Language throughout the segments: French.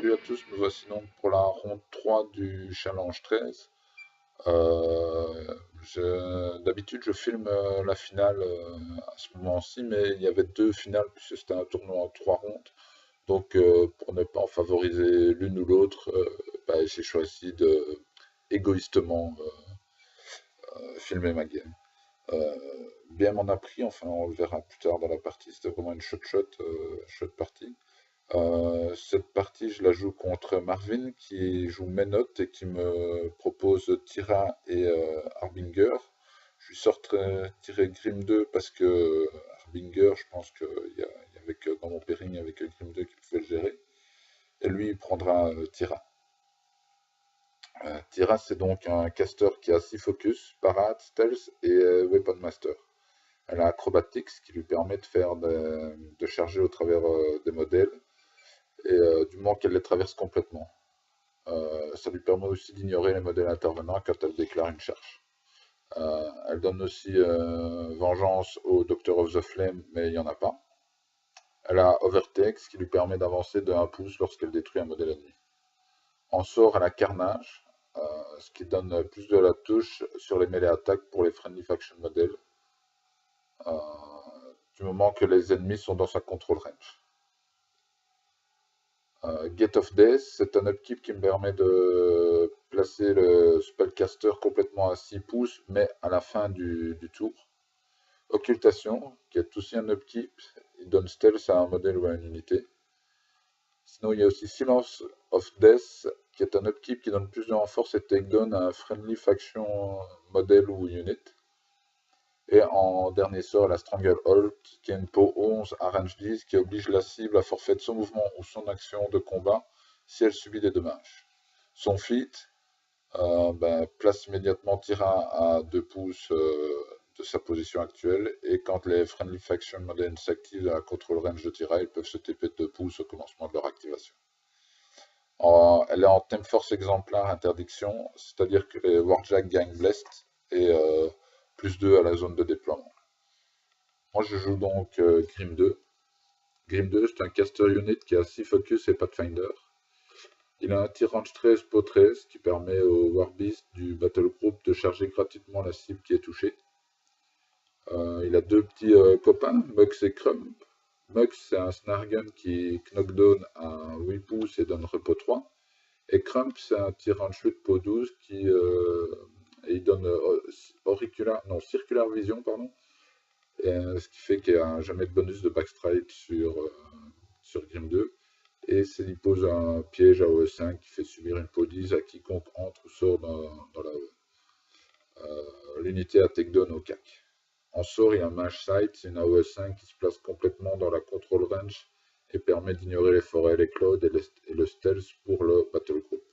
Salut à tous, nous voici donc pour la ronde 3 du challenge 13. D'habitude je filme la finale à ce moment-ci, mais il y avait deux finales puisque c'était un tournoi en 3 rondes. Donc pour ne pas en favoriser l'une ou l'autre, j'ai choisi de égoïstement filmer ma game. Bien m'en a pris, enfin on le verra plus tard dans la partie, c'était vraiment une shot partie. Cette partie, je la joue contre Marvin qui joue Menot et qui me propose Tira et Harbinger. Je lui sors tiré Grim 2 parce que Harbinger, je pense qu'il y avait que dans mon pairing avec Grim 2 qui pouvait le gérer. Et lui, il prendra Tira. Tira, c'est donc un caster qui a 6 focus, Parade, Stealth et Weapon Master. Elle a Acrobatics qui lui permet de faire de charger au travers des modèles et du moment qu'elle les traverse complètement. Ça lui permet aussi d'ignorer les modèles intervenants quand elle déclare une charge. Elle donne aussi Vengeance au Doctor of the Flame, mais il n'y en a pas. Elle a Overtake, ce qui lui permet d'avancer de 1 pouce lorsqu'elle détruit un modèle ennemi. En sort, elle a Carnage, ce qui donne plus de la touche sur les mêlées attaques pour les Friendly Faction modèles, du moment que les ennemis sont dans sa control range. Gate of Death, c'est un upkeep qui me permet de placer le spellcaster complètement à 6 pouces, mais à la fin du tour. Occultation, qui est aussi un upkeep, il donne stealth à un modèle ou à une unité. Sinon, il y a aussi Silence of Death, qui est un upkeep qui donne plus de renforce et takedown à un friendly faction modèle ou unit. Et en dernier sort, la Stranglehold, qui est une peau 11 à range 10, qui oblige la cible à forfait de son mouvement ou son action de combat si elle subit des dommages. Son feat place immédiatement Tira à 2 pouces de sa position actuelle, et quand les Friendly Faction Models s'activent à la control range de Tira, ils peuvent se TP de 2 pouces au commencement de leur activation. Elle est en Theme Force exemplaire interdiction, c'est-à-dire que les Warjack gagnent Blessed et plus 2 à la zone de déploiement. Moi je joue donc Grim 2. Grim 2, c'est un caster unit qui a 6 focus et Pathfinder. Il a un tir range 13 po 13 qui permet au Warbeast du Battle Group de charger gratuitement la cible qui est touchée. Il a deux petits copains, Mux et Crump. Mux, c'est un Snargun qui knockdown à 8 pouces et donne repos 3. Et Crump, c'est un tir range 8 po 12 qui il donne circular vision, pardon. Ce qui fait qu'il n'y a jamais de bonus de backstrike sur Grim 2. Et il pose un piège à OE5 qui fait subir une police à quiconque entre ou sort dans l'unité à takedown au CAC. En sort, il y a un Mage Sight, c'est une AOE5 qui se place complètement dans la control range et permet d'ignorer les forêts, les clouds et le stealth pour le battle group.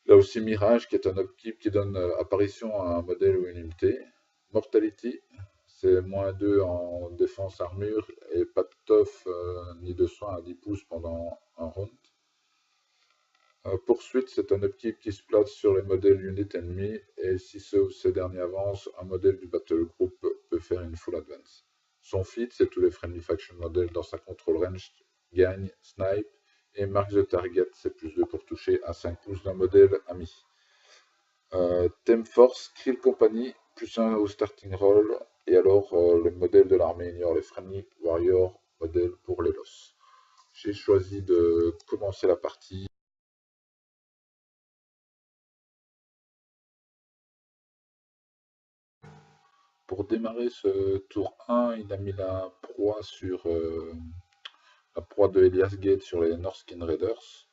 Il y a aussi Mirage qui est un upkeep qui donne apparition à un modèle ou une unité. Mortality, c'est -2 en défense armure et pas de tough ni de soin à 10 pouces pendant un round. Poursuite, c'est un upkeep qui se place sur les modèles unit ennemis, et si ceux ou ces derniers avancent, un modèle du battle group peut faire une full advance. Son feat, c'est tous les friendly faction modèles dans sa control range gagnent snipe, et mark the target, c'est plus 2 pour toucher à 5 pouces d'un modèle ami. Theme Force, Krill Company, plus 1 au starting roll, et alors le modèle de l'armée ignore les friendly warrior modèles pour les loss. J'ai choisi de commencer la partie. Pour démarrer ce tour 1, il a mis la proie la proie de Elias Gate sur les Norskin Raiders.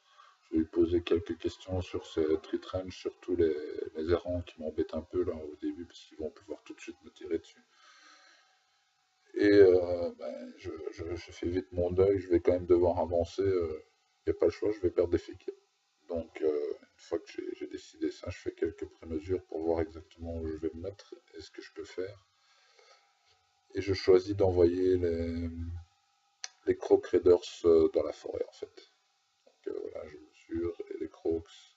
Je vais lui poser quelques questions sur ces treat range, surtout les errants qui m'embêtent un peu là au début parce qu'ils vont pouvoir tout de suite me tirer dessus. Et je fais vite mon deuil, je vais quand même devoir avancer, il n'y a pas le choix, je vais perdre des flics. Donc une fois que j'ai décidé ça, je fais quelques prémesures pour voir exactement où je vais me mettre et ce que je peux faire. Et je choisis d'envoyer les Croc Raiders dans la forêt en fait. Donc voilà, je mesure et les Crocs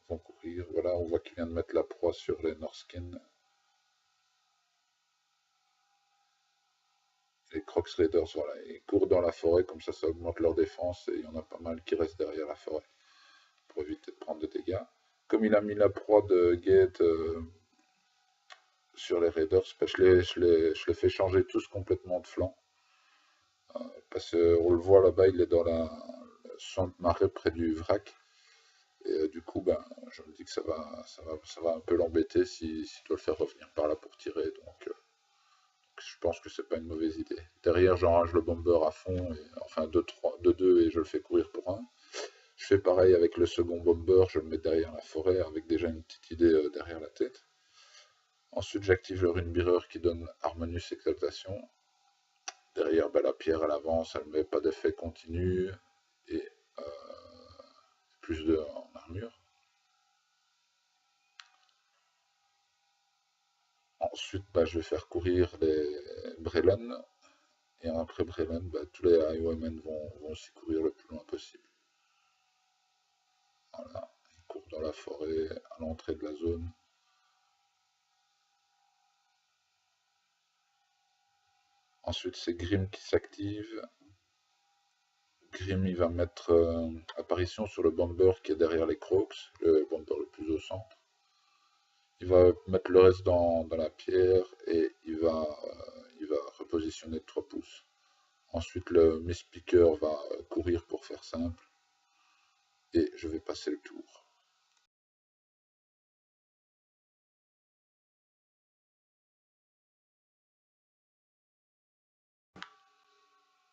vont courir. Voilà, on voit qu'il vient de mettre la proie sur les Norskin. Les Crocs Raiders, voilà, ils courent dans la forêt, comme ça augmente leur défense, et il y en a pas mal qui restent derrière la forêt, pour éviter de prendre des dégâts. Comme il a mis la proie de Gate sur les Raiders, ben, je les fais changer tous complètement de flanc. Parce qu'on le voit là-bas, il est dans la champ de marée près du vrac. Et du coup, ben, je me dis que ça va un peu l'embêter s'il doit le faire revenir par là pour tirer. Donc je pense que c'est pas une mauvaise idée. Derrière, j'enrage le bomber à fond, et, enfin de 2 et je le fais courir pour 1. Je fais pareil avec le second bomber, je le mets derrière la forêt avec déjà une petite idée derrière la tête. Ensuite, j'active le Runebearer qui donne Harmonious Exaltation. Derrière, ben, la pierre, elle avance, elle ne met pas d'effet continu et plus de en armure. Ensuite, ben, je vais faire courir les Brelan. Et après Brelan, ben, tous les Highwaymen vont aussi courir le plus loin possible. Voilà, ils courent dans la forêt à l'entrée de la zone. Ensuite, c'est Grim qui s'active. Grim, il va mettre apparition sur le bomber qui est derrière les Crocs, le bomber le plus au centre. Il va mettre le reste dans la pierre et il va repositionner de 3 pouces. Ensuite, le Mistpicker va courir pour faire simple. Et je vais passer le tour.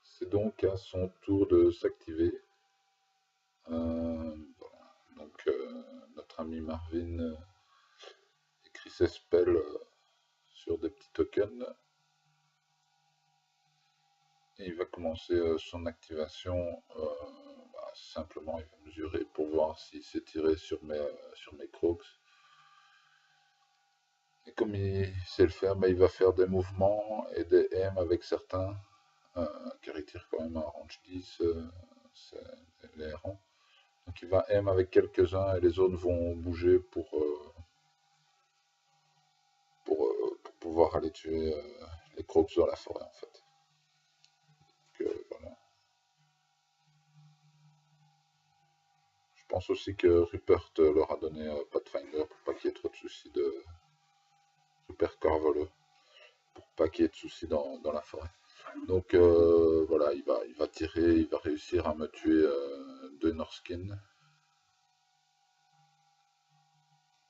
C'est donc à son tour de s'activer. Voilà. Donc notre ami Marvin écrit ses spells sur des petits tokens. Et il va commencer son activation. Simplement, il va mesurer pour voir s'il s'est tiré sur mes Crocs. Et comme il sait le faire, il va faire des mouvements et des M avec certains, car il tire quand même un range 10, c'est les errants. Donc il va M avec quelques-uns et les autres vont bouger pour pouvoir aller tuer les Crocs dans la forêt en fait. Donc, voilà. Je pense aussi que Rupert leur a donné Pathfinder pour pas qu'il y ait trop de soucis de Rupert Corvoleux, pour pas qu'il y ait de soucis dans la forêt. Donc voilà, il va tirer, il va réussir à me tuer 2 Norskin.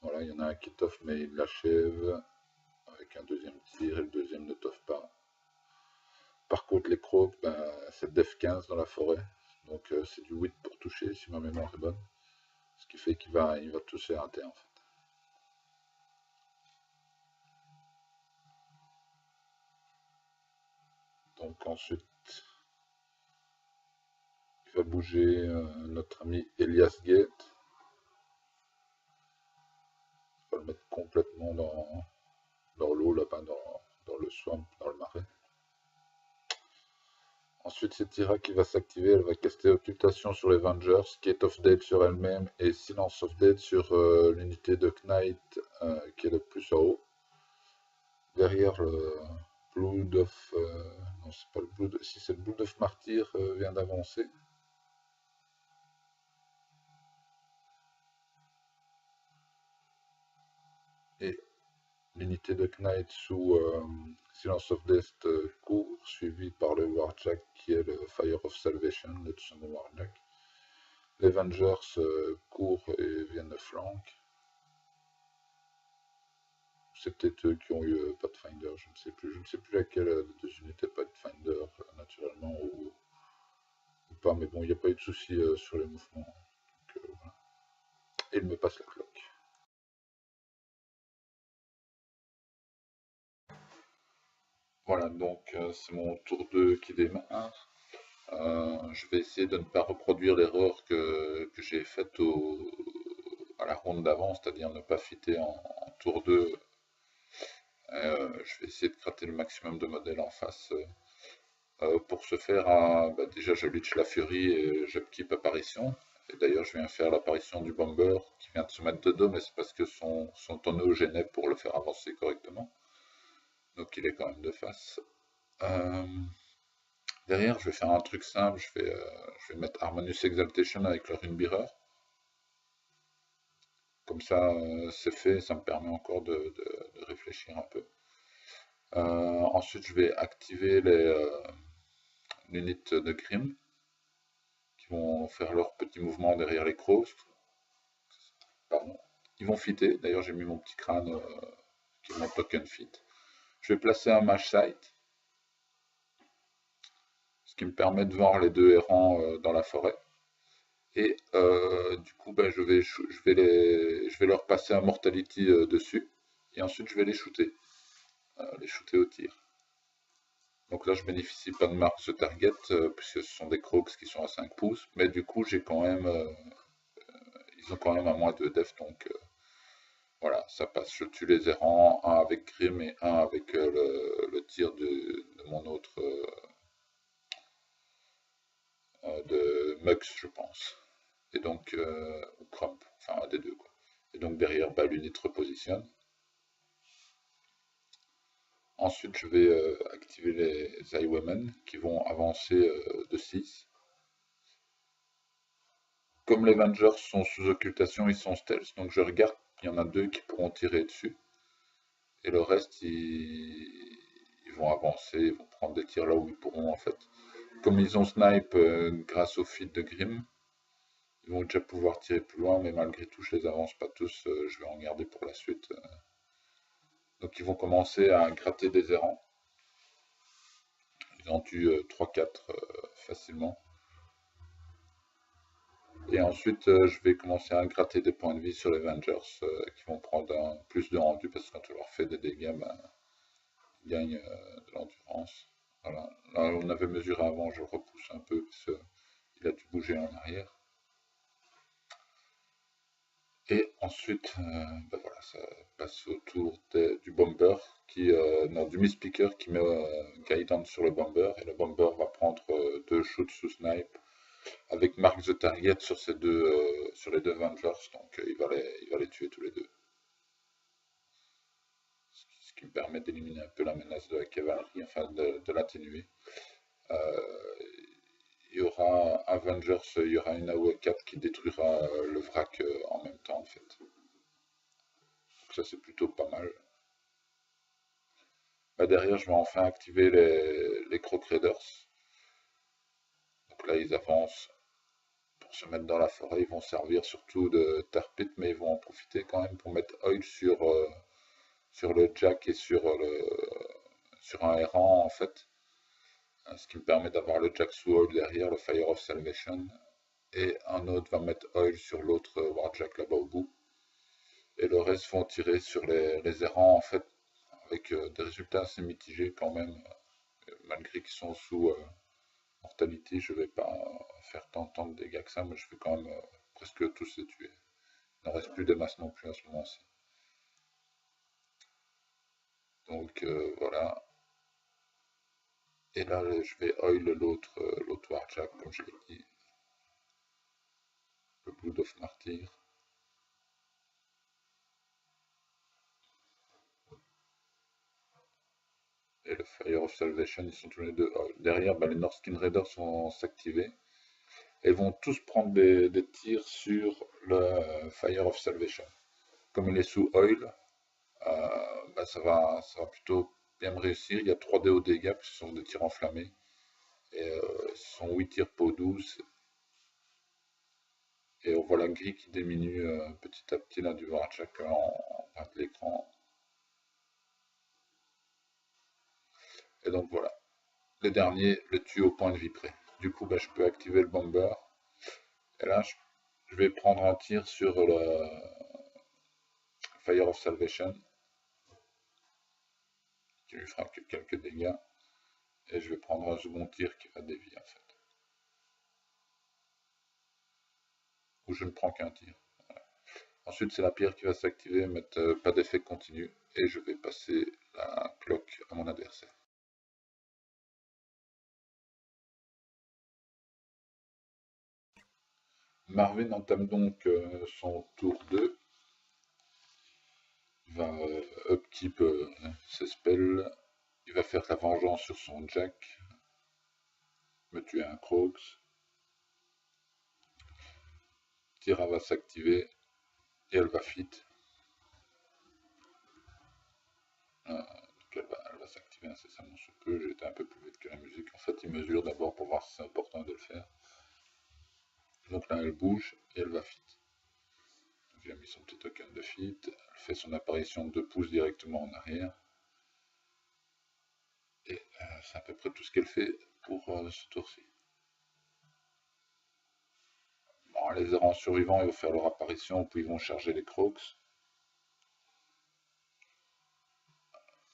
Voilà, il y en a un qui toffe mais il l'achève avec un deuxième tir et le deuxième ne toffe pas. Par contre les crocs, ben, c'est def 15 dans la forêt, donc c'est du 8 pour toucher si ma mémoire est bonne. Ce qui fait qu'il va toucher un T en fait. Donc ensuite, il va bouger notre ami Elias Gate. Il va le mettre complètement dans l'eau là-bas, dans le swamp, dans le marais. Ensuite, c'est Tira qui va s'activer, elle va caster Occultation sur les Vengers, Gate of Death sur elle-même et Silence of Death sur l'unité de Knight qui est le plus en haut. Derrière le Blood of... non, c'est pas le Blood... Si c'est le Blood of Martyr vient d'avancer. Et l'unité de Knight sous Silence of Death court, suivi par le Warjack qui est le Fire of Salvation, le second Warjack. Les Vengers courent et viennent de flanc. C'est peut-être eux qui ont eu Pathfinder, je ne sais plus. Je ne sais plus laquelle des 2 unités Pathfinder, naturellement, ou pas, mais bon, il n'y a pas eu de souci sur les mouvements. Donc, voilà. Et il me passe la cloque. Voilà, donc c'est mon tour 2 qui démarre. Je vais essayer de ne pas reproduire l'erreur que j'ai faite à la ronde d'avant, c'est-à-dire ne pas fitter en tour 2. Je vais essayer de gratter le maximum de modèles en face. Pour ce faire, déjà je leech la Fury et j'upkeep apparition. Et d'ailleurs, je viens faire l'apparition du Bomber qui vient de se mettre de dos, mais c'est parce que son tonneau gênait pour le faire avancer correctement. Donc il est quand même de face. Derrière, je vais faire un truc simple, je vais mettre Harmonious Exaltation avec le Rune Bearer. Comme ça, c'est fait, ça me permet encore de réfléchir un peu. Ensuite, je vais activer les units de Grim qui vont faire leur petit mouvement derrière les crocs. Pardon. Ils vont fitter. D'ailleurs, j'ai mis mon petit crâne qui est mon token fit. Je vais placer un Mage Sight, ce qui me permet de voir les deux errants dans la forêt. Et du coup, ben, je vais leur passer un Mortality dessus. Et ensuite, je vais les shooter au tir. Donc là, je bénéficie pas de marque ce target, puisque ce sont des crocs qui sont à 5 pouces. Mais du coup, j'ai quand même, ils ont quand même un moins de def, donc voilà, ça passe. Je tue les errants, un avec Grim et un avec le tir de mon autre, de Mux, je pense. Et donc, ou Crump, enfin un des deux, quoi. Et donc derrière, bah, l'unit repositionne. Ensuite, je vais activer les Highwaymen qui vont avancer de 6. Comme les Vengers sont sous occultation, ils sont stealth, donc je regarde, il y en a 2 qui pourront tirer dessus. Et le reste, ils vont avancer, ils vont prendre des tirs là où ils pourront en fait. Comme ils ont snipe grâce au feed de Grim, ils vont déjà pouvoir tirer plus loin, mais malgré tout, je les avance pas tous, je vais en garder pour la suite. Donc ils vont commencer à gratter des errants. Ils en tuent 3-4 facilement. Et ensuite, je vais commencer à gratter des points de vie sur les Vengers qui vont prendre plus de rendu parce que quand on leur fait des dégâts, ben, ils gagnent de l'endurance. Voilà. Là, on avait mesuré avant, je repousse un peu parce qu'il a dû bouger en arrière. Et ensuite, ben voilà, ça passe au tour du bomber, non, du Misspeaker qui met Guidance sur le bomber. Et le bomber va prendre 2 shoots sous snipe avec Mark the Target sur, sur les deux Vengers. Donc il va les tuer tous les deux. Ce qui me permet d'éliminer un peu la menace de la cavalerie, enfin de l'atténuer. Il y aura Avengers, il y aura une AOE4 qui détruira le vrac en même temps en fait. Donc ça c'est plutôt pas mal. Bah, derrière je vais enfin activer les Croc Raiders. Donc là ils avancent pour se mettre dans la forêt, ils vont servir surtout de tarpit, mais ils vont en profiter quand même pour mettre oil sur le jack et sur un errant en fait. Ce qui me permet d'avoir le jack sous oil derrière, le Fire of Salvation. Et un autre va mettre oil sur l'autre warjack là-bas au bout. Et le reste vont tirer sur les errants en fait, avec des résultats assez mitigés quand même. Malgré qu'ils sont sous mortalité, je vais pas faire tant de dégâts que ça, mais je vais quand même presque tous les tuer. Il n'en reste plus des masses non plus à ce moment-ci. Donc voilà. Et là, je vais oil l'autre warjack, comme je l'ai dit, le Blood of Martyr. Et le Fire of Salvation, ils sont tous les deux oil. Derrière, bah, les Northskin Raiders vont s'activer. Et vont tous prendre des tirs sur le Fire of Salvation. Comme il est sous oil, bah, ça va plutôt bien me réussir. Il y a 3 dés au dégâts, parce que ce sont des tirs enflammés. Et ce sont 8 tirs peau douce. Et on voit la grille qui diminue petit à petit là du Varchak en bas de l'écran. Et donc voilà. Le dernier le tue au point de vie près. Du coup, bah, je peux activer le bomber. Et là, je vais prendre un tir sur le Fire of Salvation, qui lui fera quelques dégâts. Et je vais prendre un second tir qui va dévier en fait. Ou je ne prends qu'un tir. Voilà. Ensuite, c'est la pierre qui va s'activer, mettre pas d'effet continu. Et je vais passer la cloque à mon adversaire. Marvin entame donc son tour 2. Il va upkeep ses spells. Il va faire la vengeance sur son jack. me tuer un Crocs. Tira va s'activer et elle va fit. Donc elle va s'activer incessamment sous peu. J'ai été un peu plus vite que la musique. En fait, il mesure d'abord pour voir si c'est important de le faire. Donc là, elle bouge et elle va fit. Donc, il a mis son petit token de fit. Elle fait son apparition de 2 pouces directement en arrière. Et c'est à peu près tout ce qu'elle fait pour ce tour-ci. Bon, les errants survivants, ils vont faire leur apparition, puis ils vont charger les Crocs.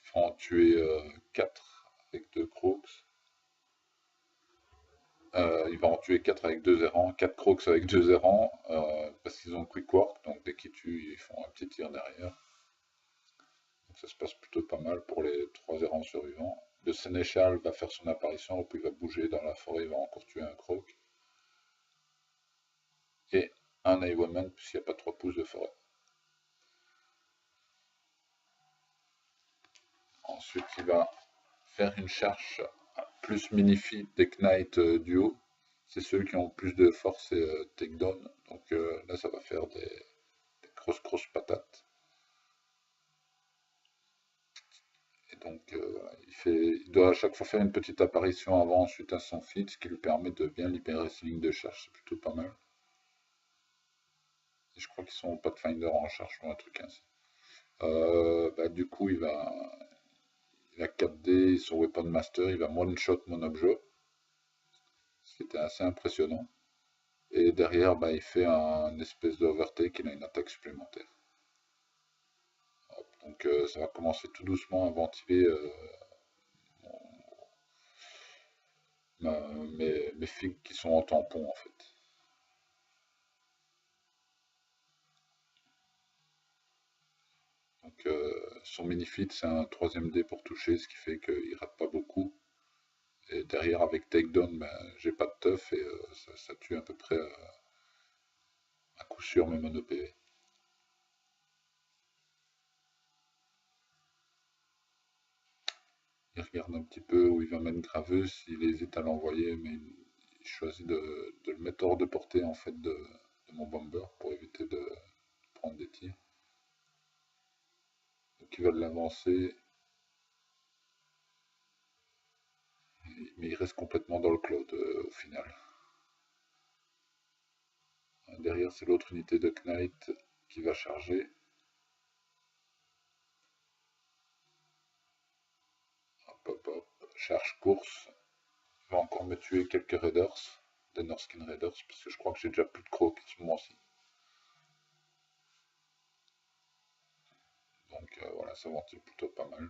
Ils vont en tuer 4 avec 2 Crocs. Il va en tuer 4 avec 2 errants, 4 Crocs avec 2 errants, parce qu'ils ont quick work, donc dès qu'ils tuent, ils font un petit tir derrière. Donc ça se passe plutôt pas mal pour les 3 errants survivants. Le Sénéchal va faire son apparition, puis il va bouger dans la forêt, il va encore tuer un Croc. Et un Highwayman, puisqu'il n'y a pas 3 pouces de forêt. Ensuite, il va faire une charge plus mini-feed des Knight duo. C'est ceux qui ont plus de force et takedown. Donc là, ça va faire des grosses patates. Et donc, il doit à chaque fois faire une petite apparition avant, ensuite à son feed, ce qui lui permet de bien libérer ses lignes de charge. C'est plutôt pas mal. Et je crois qu'ils sont Pathfinder en charge ou un truc ainsi. Du coup, il a 4D sur Weapon Master, il va one-shot mon objet, ce qui était assez impressionnant. Et derrière, il fait un espèce d'overtake, il a une attaque supplémentaire. Hop, donc ça va commencer tout doucement à ventiler mes figues qui sont en tampon en fait. Donc son mini-feed c'est un 3ème dé pour toucher, ce qui fait qu'il rate pas beaucoup. Et derrière avec takedown, j'ai pas de teuf et ça tue à peu près à coup sûr mes mono PV. Il regarde un petit peu où il va mettre graveuse, s'il hésite à l'envoyer, mais il choisit de le mettre hors de portée en fait de mon bomber pour éviter de prendre des tirs. Donc ils veulent l'avancer, mais il reste complètement dans le cloud au final. Derrière c'est l'autre unité de Knight qui va charger. Hop, charge course. Il va encore me tuer quelques Raiders, des Norskin Raiders, parce que je crois que j'ai déjà plus de crocs à ce moment-ci. Donc voilà, ça ventile plutôt pas mal.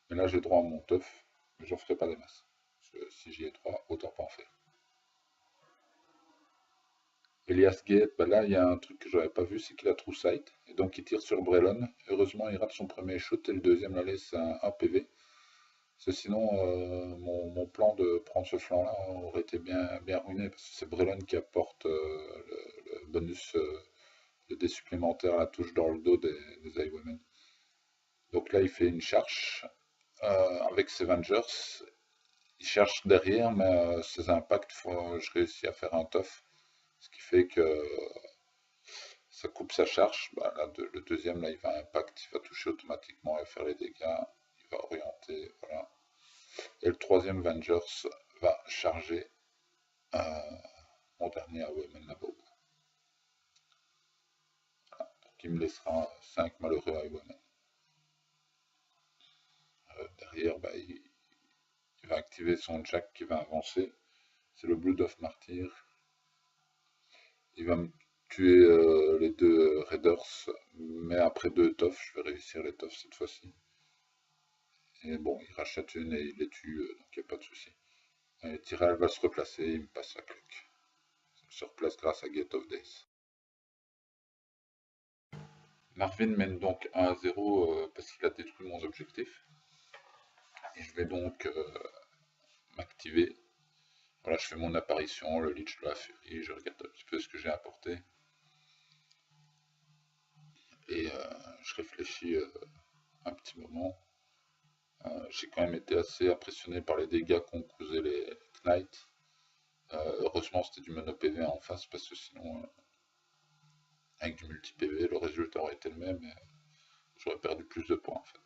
Mais là j'ai droit à mon teuf, mais j'en ferai pas des masses. Parce que si j'y ai droit, autant pas en faire. Elias Gate, là il y a un truc que j'avais pas vu, c'est qu'il a true sight. Et donc il tire sur Brelon. Heureusement il rate son premier shoot et le deuxième la laisse à 1 PV. Parce que sinon mon plan de prendre ce flanc là aurait été bien ruiné. Parce que c'est Brelon qui apporte le bonus de dés supplémentaires à la touche dans le dos des Highwaymen. Donc là il fait une charge avec ses Vengers. Il cherche derrière, mais ses impacts, je réussis à faire un tough. Ce qui fait que ça coupe sa charge. Là, le deuxième, là, il va impact, il va toucher automatiquement et faire les dégâts. Il va orienter, voilà. Et le troisième, Vengers, va charger mon dernier Highwayman là-bas. Voilà. Donc il me laissera 5 malheureux Highwaymen. Derrière, il va activer son Jack qui va avancer. C'est le Blood of Martyr. Il va me tuer les 2 Raiders, mais après 2 toffs, je vais réussir les toffs cette fois-ci. Et bon, il rachète une et il les tue, donc il n'y a pas de souci. Et Tyrell va se replacer, il me passe la cloque. Il se replace grâce à Gate of Days. Marvin mène donc 1-0 parce qu'il a détruit mon objectif. Et je vais donc m'activer. Voilà, je fais mon apparition, le Lich de la Furie, je regarde un petit peu ce que j'ai apporté. Et je réfléchis un petit moment. J'ai quand même été assez impressionné par les dégâts qu'ont causé les Knights. Heureusement c'était du mono PV en face parce que sinon avec du multi PV le résultat aurait été le même et j'aurais perdu plus de points en fait.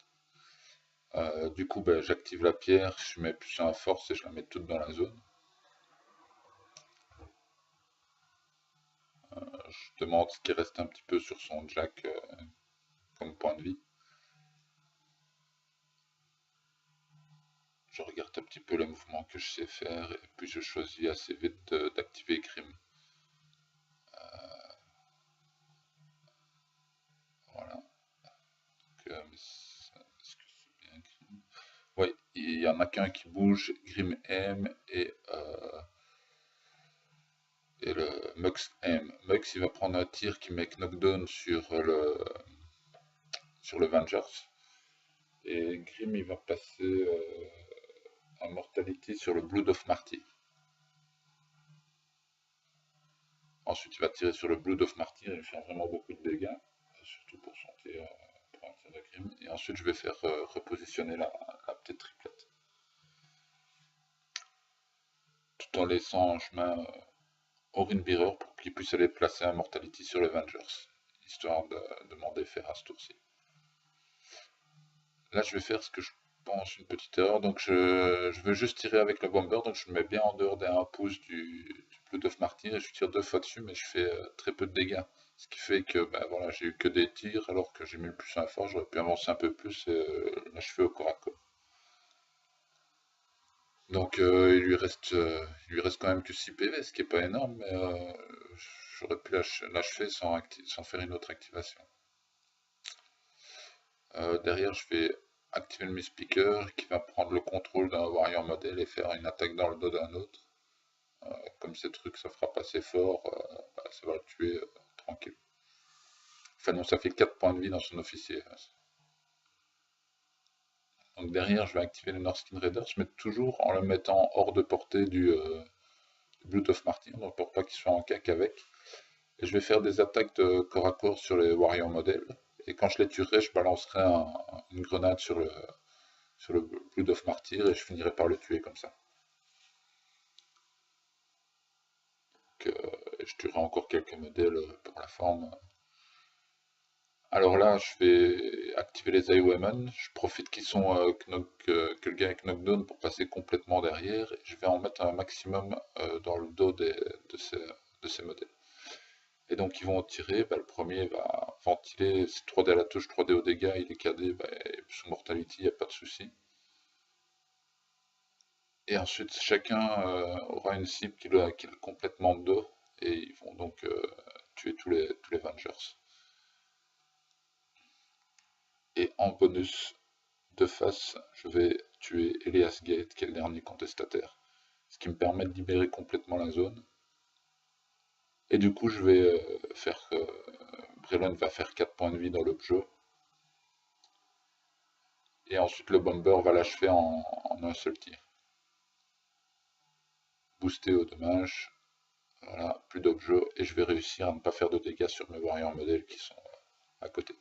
Du coup ben, j'active la pierre, je mets plus un force et je la mets toute dans la zone. Je demande ce qui reste un petit peu sur son jack comme point de vie. Je regarde un petit peu les mouvements que je sais faire et puis je choisis assez vite d'activer Grim. Voilà. Est-ce que c'est bien Grim? Oui, il y en a qu'un qui bouge, Grim M et le Mux M. Mux il va prendre un tir qui met knockdown sur le Vengers. Et Grim il va passer un Mortality sur le Blood of Martyr. Ensuite il va tirer sur le Blood of Martyr et faire vraiment beaucoup de dégâts, surtout pour son tir de Grim. Et ensuite je vais faire repositionner la petite triplette. Tout en laissant en chemin Orin Bearer pour qu'il puisse aller placer un Mortality sur le Vengers, histoire de m'en défaire à ce tour-ci. Là, je vais faire ce que je pense une petite erreur. Donc, je veux juste tirer avec le bomber. Donc, je me mets bien en dehors des 1 pouce du Blood of Martyr et je tire 2 fois dessus, mais je fais très peu de dégâts. Ce qui fait que ben, voilà, j'ai eu que des tirs alors que j'ai mis le plus un fort. J'aurais pu avancer un peu plus et l'achever au corps à corps. Donc, il lui reste quand même que 6 PV, ce qui n'est pas énorme, mais j'aurais pu l'achever sans faire une autre activation. Derrière, je vais activer le Mi-Speaker qui va prendre le contrôle d'un warrior model et faire une attaque dans le dos d'un autre. Comme ces trucs, ça fera passer fort, bah, ça va le tuer tranquille. Enfin non, ça fait 4 points de vie dans son officier. Donc derrière, je vais activer le Northkin Raiders, mais toujours en le mettant hors de portée du Blood of Martyr, donc pour pas qu'il soit en cac avec. Et je vais faire des attaques de corps à corps sur les warrior models. Et quand je les tuerai, je balancerai une grenade sur le Blood of Martyr et je finirai par le tuer comme ça. Donc, je tuerai encore quelques modèles pour la forme. Alors là, je vais activer les Women. Je profite qu'ils sont que le gars est knockdown pour passer complètement derrière. Et je vais en mettre un maximum dans le dos de ces modèles. Et donc ils vont tirer, bah, le premier va ventiler, c'est 3D à la touche, 3D au dégâts, il est KD, bah, sous Mortality, il n'y a pas de souci. Et ensuite chacun aura une cible qui est complètement de dos, et ils vont donc tuer tous les Vengers. Et en bonus de face, je vais tuer Elias Gate, qui est le dernier contestataire, ce qui me permet de libérer complètement la zone. Et du coup, je vais faire Brelan va faire 4 points de vie dans le jeu. Et ensuite, le bomber va l'achever en un seul tir. Booster au dommage. Voilà, plus d'objets. Et je vais réussir à ne pas faire de dégâts sur mes warriors modèles qui sont à côté.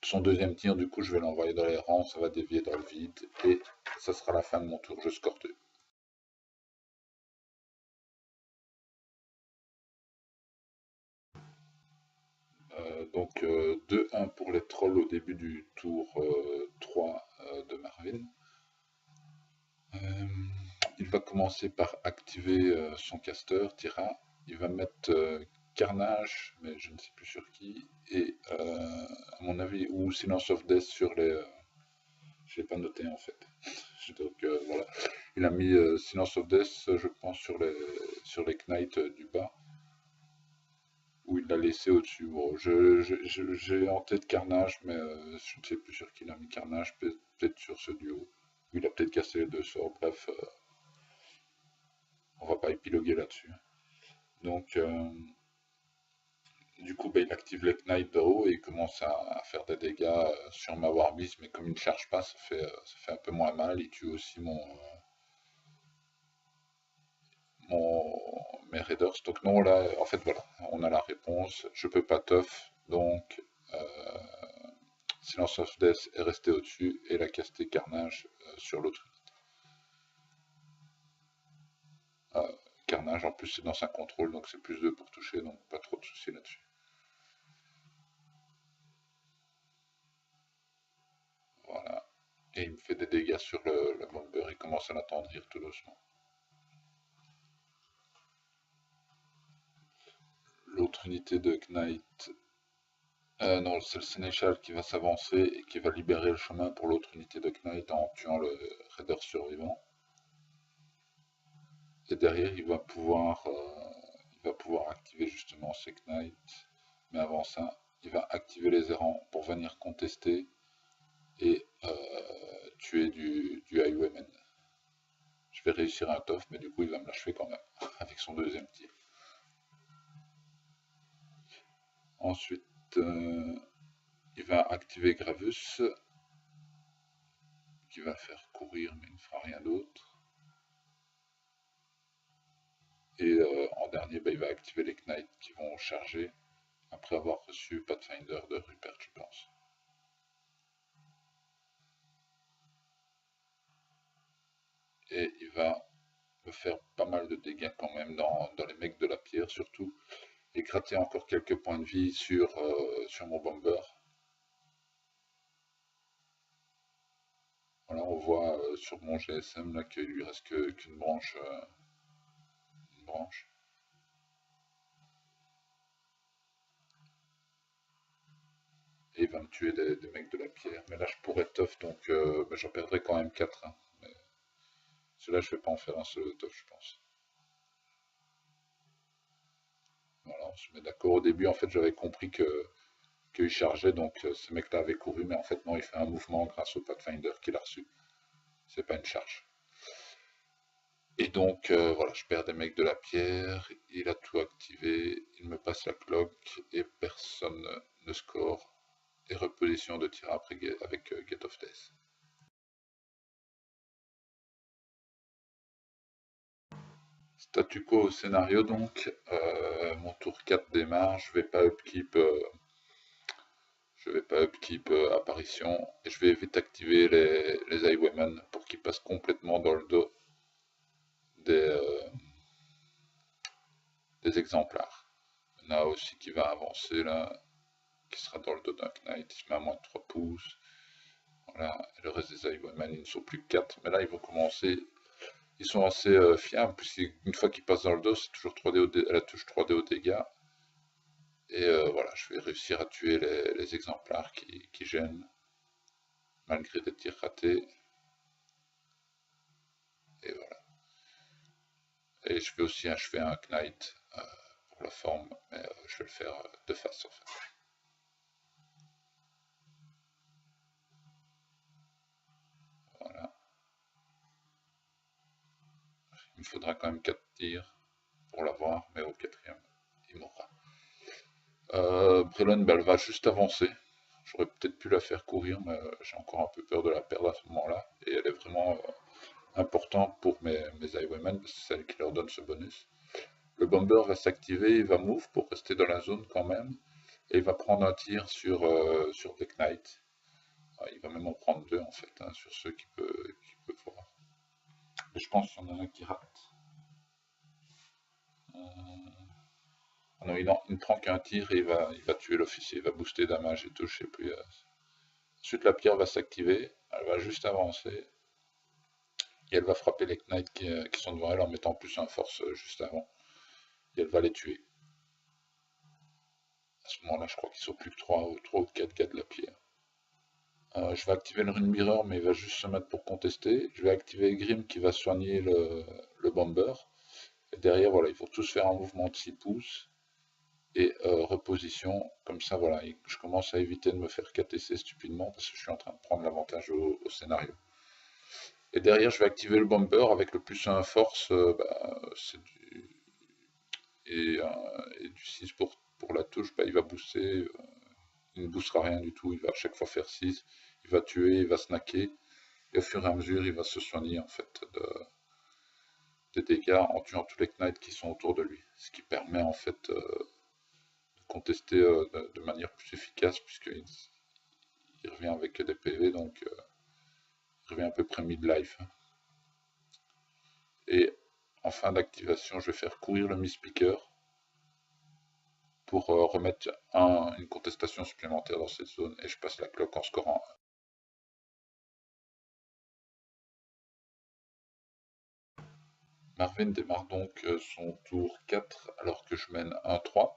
Son deuxième tir, du coup, je vais l'envoyer dans les rangs, ça va dévier dans le vide, et ça sera la fin de mon tour, je score 2. Donc 2-1 pour les trolls au début du tour 3 de Marvin. Il va commencer par activer son caster, Tira. Il va mettre Carnage, mais je ne sais plus sur qui, et à mon avis, ou Silence of Death sur les... je l'ai pas noté en fait. Donc voilà. Il a mis Silence of Death, je pense, sur les Knights du bas. Ou il l'a laissé au-dessus. Bon, j'ai en tête Carnage, mais je ne sais plus sur qui il a mis Carnage, peut-être sur ce duo. Ou il a peut-être cassé les deux sorts, bref. On va pas épiloguer là-dessus. Donc, du coup, bah, il active le Knight de haut et il commence à faire des dégâts sur ma Warbeast, mais comme il ne charge pas, ça fait un peu moins mal. Il tue aussi mes Raiders. Donc non, là, en fait, voilà, on a la réponse. Je peux pas tough, donc Silence of Death est resté au-dessus et il a casté Carnage sur l'autre. Carnage, en plus c'est dans un contrôle, donc c'est plus 2 pour toucher, donc pas trop de soucis là-dessus. Voilà. Et il me fait des dégâts sur le bomber, il commence à l'attendrir tout doucement. L'autre unité de Knight, non, c'est le Sénéchal qui va s'avancer et qui va libérer le chemin pour l'autre unité de Knight en tuant le raider survivant. Et derrière, il va pouvoir activer justement ses Knights. Mais avant ça, il va activer les errants pour venir contester et tuer du Highwayman. Je vais réussir un tof, mais du coup, il va me l'achever quand même, avec son deuxième tir. Ensuite, il va activer Gravus, qui va faire courir, mais il ne fera rien d'autre. Et en dernier, il va activer les Knights qui vont charger, après avoir reçu Pathfinder de Rupert, je pense. Et il va me faire pas mal de dégâts quand même dans les mecs de la pierre surtout, et gratter encore quelques points de vie sur mon bomber. Voilà, on voit sur mon GSM là qu'il lui reste qu'une branche, une branche. Et il va me tuer des mecs de la pierre. Mais là je pourrais tough, donc j'en perdrai quand même 4. Hein. Mais celui-là je vais pas en faire un seul tough, je pense. Voilà, on se met d'accord. Au début en fait j'avais compris qu'il chargeait, donc ce mec là avait couru, mais en fait non, il fait un mouvement grâce au Pathfinder qu'il a reçu. C'est pas une charge. Et donc voilà, je perds des mecs de la pierre, il a tout activé, il me passe la cloque et personne ne score. Et reposition de tir après avec Gate of Death. Statu quo au scénario donc, mon tour 4 démarre, je vais pas upkeep apparition, et je vais vite activer les Highwaymen pour qu'ils passent complètement dans le dos des, des exemplaires. Il y en a aussi qui va avancer là, qui sera dans le dos d'un Knight, il se met à moins de 3 pouces. Voilà, et le reste des Highwaymen, ils ne sont plus que 4, mais là ils vont commencer. Ils sont assez fiables, puisqu'une fois qu'ils passent dans le dos, c'est toujours 3D à la touche 3D au dégâts. Et voilà, je vais réussir à tuer les exemplaires qui gênent, malgré des tirs ratés. Et voilà. Et je vais aussi achever un Knight pour la forme, mais je vais le faire de face en fait. Voilà. Il me faudra quand même 4 tirs pour l'avoir, mais au quatrième, il mourra. Brelon, elle va juste avancer. J'aurais peut-être pu la faire courir, mais j'ai encore un peu peur de la perdre à ce moment-là. Et elle est vraiment importante pour mes Highwaymen, parce que c'est celle qui leur donne ce bonus. Le bomber va s'activer, il va move pour rester dans la zone quand même. Et il va prendre un tir sur des Knights. Il va même en prendre 2 en fait, hein, sur ceux qu'il peut voir. Et je pense qu'il y en a un qui rate. Ah non, il ne prend qu'un tir et il va tuer l'officier, il va booster damage et touche. Et puis, ensuite, la pierre va s'activer, elle va juste avancer. Et elle va frapper les Knights qui sont devant elle en mettant plus un force juste avant. Et elle va les tuer. À ce moment-là, je crois qu'ils sont plus que 3 ou 4 gars de la pierre. Je vais activer le Rune Mirror, mais il va juste se mettre pour contester. Je vais activer Grim qui va soigner le Bomber. Et derrière, voilà, il faut tous faire un mouvement de 6 pouces. Et reposition, comme ça, voilà, je commence à éviter de me faire KTC stupidement parce que je suis en train de prendre l'avantage au scénario. Et derrière, je vais activer le Bomber avec le plus 1 force, c'est du 6 pour la touche, il va booster, il ne boostera rien du tout, il va à chaque fois faire 6, il va tuer, il va snacker, et au fur et à mesure, il va se soigner en fait des dégâts en tuant tous les Knights qui sont autour de lui, ce qui permet en fait de contester de manière plus efficace, puisqu'il revient avec des PV, donc il revient à peu près mid-life. Et en fin d'activation, je vais faire courir le Mi Speaker pour remettre une contestation supplémentaire dans cette zone et je passe la cloque en scorant 1. Marvin démarre donc son tour 4 alors que je mène 1-3.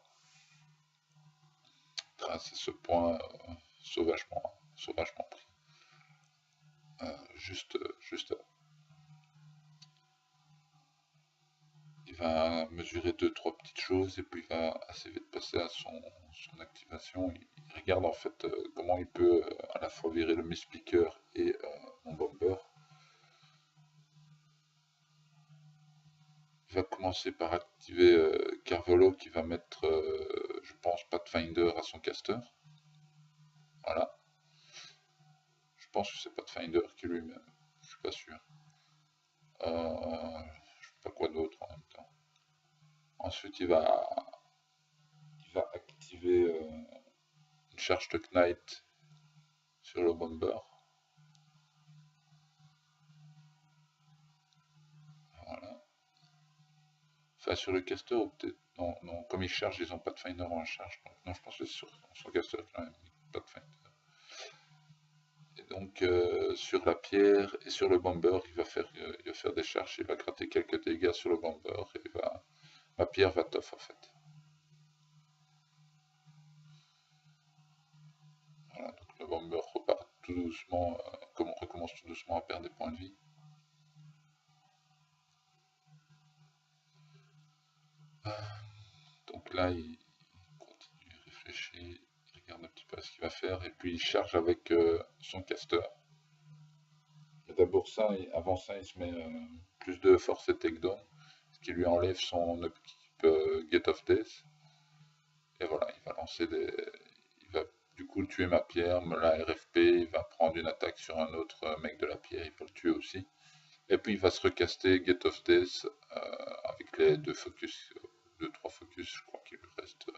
Grâce à ce point sauvagement pris. Juste il va mesurer 2-3 petites choses et puis il va assez vite passer à son activation. Il regarde en fait comment il peut à la fois virer le Mi Speaker et mon bomber. Il va commencer par activer Carvolo qui va mettre, je pense, Pathfinder à son caster. Voilà. Je pense que c'est Pathfinder qui lui met, je suis pas sûr. Je sais pas quoi d'autre en même temps. Ensuite, il va activer une charge de Knight sur le bomber. Voilà. Enfin, sur le caster, ou peut-être. Non, non, comme ils chargent, ils n'ont pas de Finder en charge. Donc, non, je pense que c'est sur son caster quand même, pas de Finder. Et donc, sur la pierre et sur le bomber, il va faire des charges, il va gratter quelques dégâts sur le bomber et ma pierre va tough en fait. Voilà, donc le bomber repart tout doucement, comme on recommence tout doucement à perdre des points de vie. Donc là, il continue, il réfléchit, il regarde un petit peu ce qu'il va faire, et puis il charge avec son caster. Et d'abord ça, avant ça, il se met plus de force et takedown, ce qui lui enlève son upkeep Gate of Death. Et voilà, il va lancer des. Il va du coup tuer ma pierre, la RFP, il va prendre une attaque sur un autre mec de la pierre, il va le tuer aussi. Et puis il va se recaster Gate of Death avec les 2-3 focus, je crois qu'il lui reste.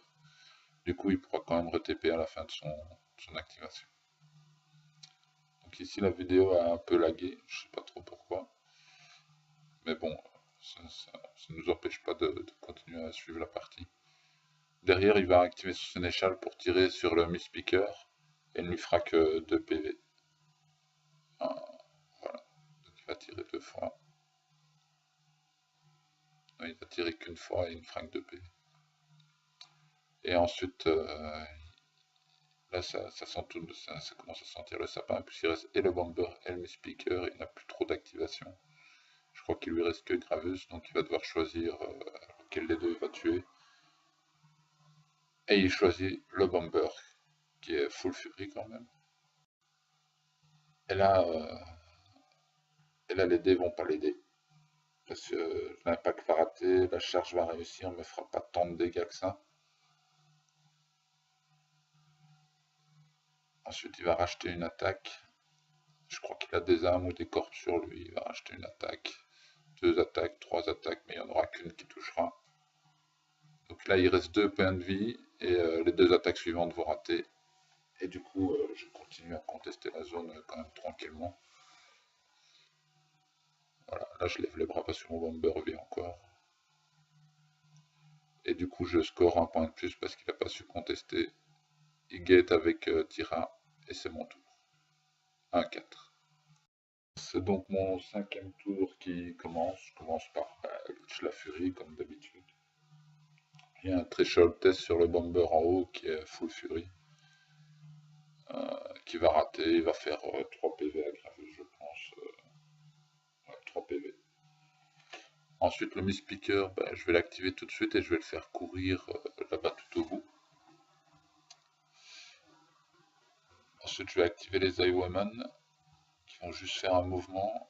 Du coup, il pourra quand même re-TP à la fin de son activation. Donc ici, la vidéo a un peu lagué, je sais pas trop pourquoi. Mais bon, ça ne nous empêche pas de continuer à suivre la partie. Derrière, il va activer son sénéchal pour tirer sur le Mi Speaker et il ne lui fera que 2 PV. Voilà, donc il va tirer 2 fois. Non, il va tirer qu'une fois et il ne fera que 2 PV. Et ensuite, là, ça commence à sentir le sapin, puisqu'il reste et le bomber et le Mi Speaker, il n'a plus trop d'activation. Je crois qu'il lui reste que Gravus, donc il va devoir choisir lequel des deux il va tuer. Et il choisit le bomber, qui est full fury quand même. Et là, les dés vont pas l'aider. Parce que l'impact va rater, la charge va réussir, on ne me fera pas tant de dégâts que ça. Ensuite, il va racheter une attaque. Je crois qu'il a des armes ou des corps sur lui. Il va racheter une attaque, 2 attaques, 3 attaques, mais il n'y en aura qu'une qui touchera. Donc là, il reste 2 points de vie et les 2 attaques suivantes vont rater. Et du coup, je continue à contester la zone quand même tranquillement. Voilà, là je lève les bras parce que mon bomber revient encore. Et du coup, je score un point de plus parce qu'il n'a pas su contester. Il gate avec Tira et c'est mon tour. 1-4. C'est donc mon 5e tour qui commence. Je commence par la furie comme d'habitude. Il y a un threshold test sur le bomber en haut qui est full fury. Qui va rater, il va faire 3 PV à Gravus, je pense. 3 PV. Ensuite, le Mi Speaker, ben, je vais l'activer tout de suite et je vais le faire courir là-bas tout au bout. Ensuite, je vais activer les Highwaymen qui vont juste faire un mouvement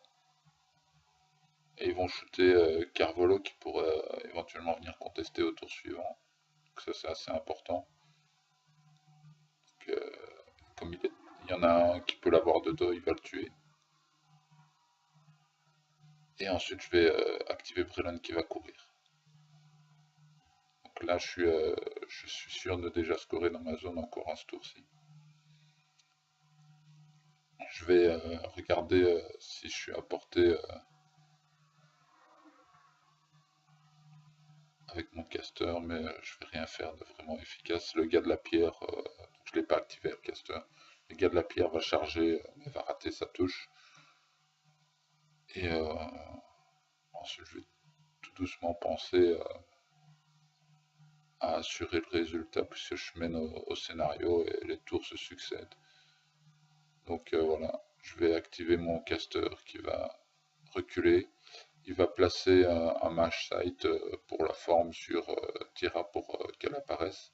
et ils vont shooter Carvolo qui pourrait éventuellement venir contester au tour suivant. Donc ça, c'est assez important. Donc, comme il y en a un qui peut l'avoir de dos, il va le tuer. Et ensuite, je vais activer Brelan qui va courir. Donc là, je suis sûr de déjà scorer dans ma zone encore à ce tour-ci. Je vais regarder si je suis à portée avec mon caster, mais je vais rien faire de vraiment efficace. Le gars de la pierre, je l'ai pas activé le caster. Le gars de la pierre va charger, mais va rater sa touche. Et ensuite, je vais tout doucement penser à assurer le résultat puisque je mène au scénario et les tours se succèdent. Donc voilà, je vais activer mon caster qui va reculer. Il va placer un mash site pour la forme sur Tira pour qu'elle apparaisse.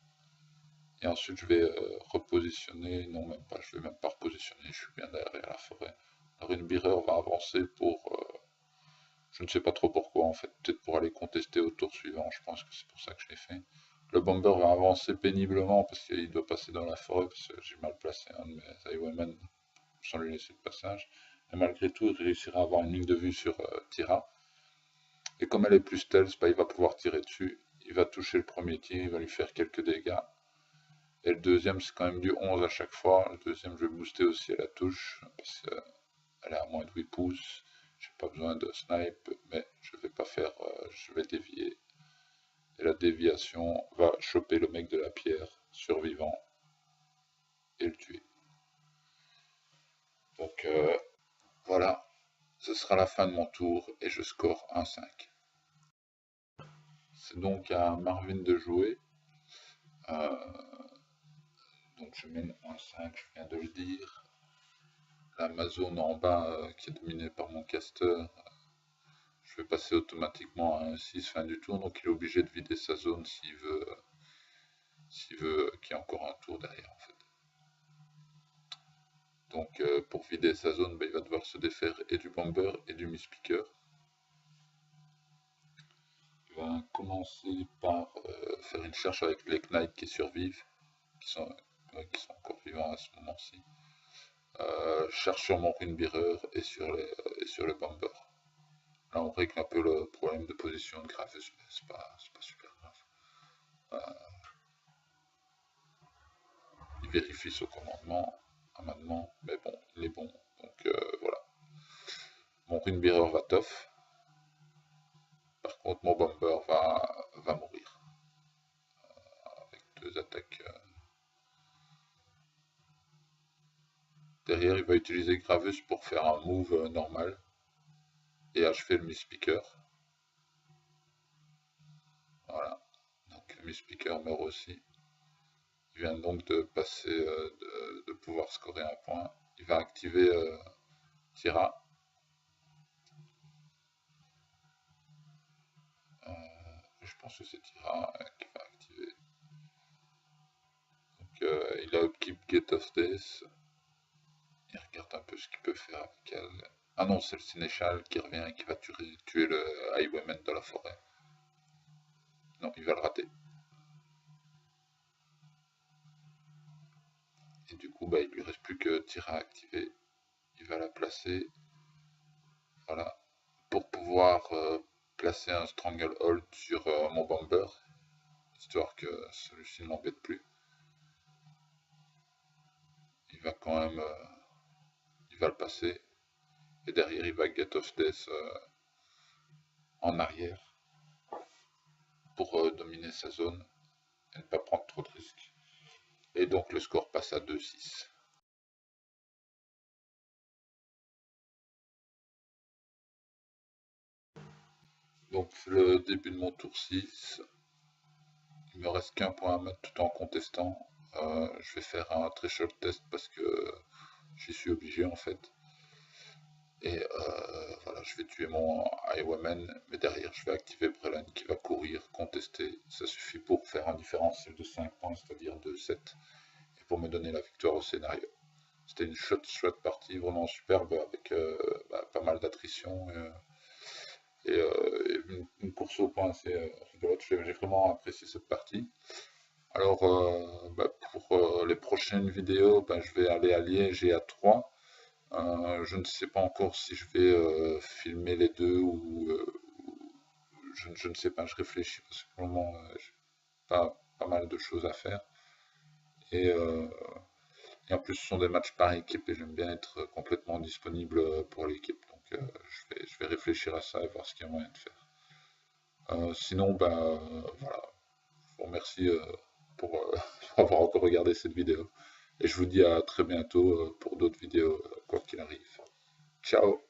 Et ensuite je vais repositionner, non même pas, je vais même pas repositionner, je suis bien derrière la forêt. Alors une Bearer va avancer pour, je ne sais pas trop pourquoi en fait, peut-être pour aller contester au tour suivant, je pense que c'est pour ça que je l'ai fait. Le Bomber va avancer péniblement parce qu'il doit passer dans la forêt, parce que j'ai mal placé un de mes Highwaymen sans lui laisser le passage. Et malgré tout, il réussira à avoir une ligne de vue sur Tira. Et comme elle est plus stealth, bah, il va pouvoir tirer dessus. Il va toucher le premier tir, il va lui faire quelques dégâts. Et le deuxième, c'est quand même du 11 à chaque fois. Le deuxième, je vais booster aussi à la touche, parce qu'elle est à moins de 8 pouces. J'ai pas besoin de snipe, mais je vais pas faire, je vais dévier. Et la déviation va choper le mec de la pierre, survivant, et le tuer. Donc voilà, ce sera la fin de mon tour, et je score 1-5. C'est donc à Marvin de jouer. Donc je mène 1-5, je viens de le dire. L'Amazon en bas qui est dominée par mon caster, je vais passer automatiquement à 1-6 fin du tour, donc il est obligé de vider sa zone s'il veut qu'il y ait encore un tour derrière en fait. Donc pour vider sa zone, il va devoir se défaire et du Bomber et du Mistpicker. Il va commencer par faire une charge avec les Knights qui survivent, qui sont encore vivants à ce moment-ci. Charge sur mon Runebearer et sur le Bomber. Là on règle un peu le problème de position de Graves, mais c'est pas super grave. Il vérifie son commandement, mais bon, il est bon. Donc voilà. Mon Runebearer va tough. Par contre mon Bomber va mourir. Avec 2 attaques. Derrière il va utiliser Gravus pour faire un move normal. Et achever le Mistpicker. Voilà. Donc le Mistpicker meurt aussi. Il vient donc de passer, de pouvoir scorer un point. Il va activer Tira. Je pense que c'est Tira qui va activer. Donc il a upkeep Gate of Death. Il regarde un peu ce qu'il peut faire avec elle. Ah non, c'est le Sénéchal qui revient et qui va tuer le Highwayman dans la forêt. Non, il va le rater. Et du coup, il lui reste plus que Tira à activer. Il va la placer. Voilà. Pour pouvoir placer un Stranglehold sur mon Bomber, histoire que celui-ci ne l'embête plus. Il va quand même, il va le passer. Et derrière, il va Gate of Death en arrière pour dominer sa zone et ne pas prendre trop de risques. Et donc le score passe à 2-6. Donc c'est le début de mon tour 6. Il me reste qu'un point à mettre tout en contestant. Je vais faire un threshold test parce que j'y suis obligé en fait. Et voilà, je vais tuer mon Highwayman, mais derrière je vais activer Brelan qui va courir, contester. Ça suffit pour faire un différentiel de 5 points, c'est-à-dire de 7, et pour me donner la victoire au scénario. C'était une chouette partie, vraiment superbe, avec pas mal d'attrition et une course au point assez rigolote. J'ai vraiment apprécié cette partie. Alors, pour les prochaines vidéos, je vais aller à Liège et à Troyes. Je ne sais pas encore si je vais filmer les deux ou je ne sais pas, je réfléchis parce que pour le moment j'ai pas mal de choses à faire. Et, en plus ce sont des matchs par équipe et j'aime bien être complètement disponible pour l'équipe. Donc je vais réfléchir à ça et voir ce qu'il y a moyen de faire. Sinon, ben voilà, je vous remercie pour avoir encore regardé cette vidéo. Et je vous dis à très bientôt pour d'autres vidéos, quoi qu'il arrive. Ciao!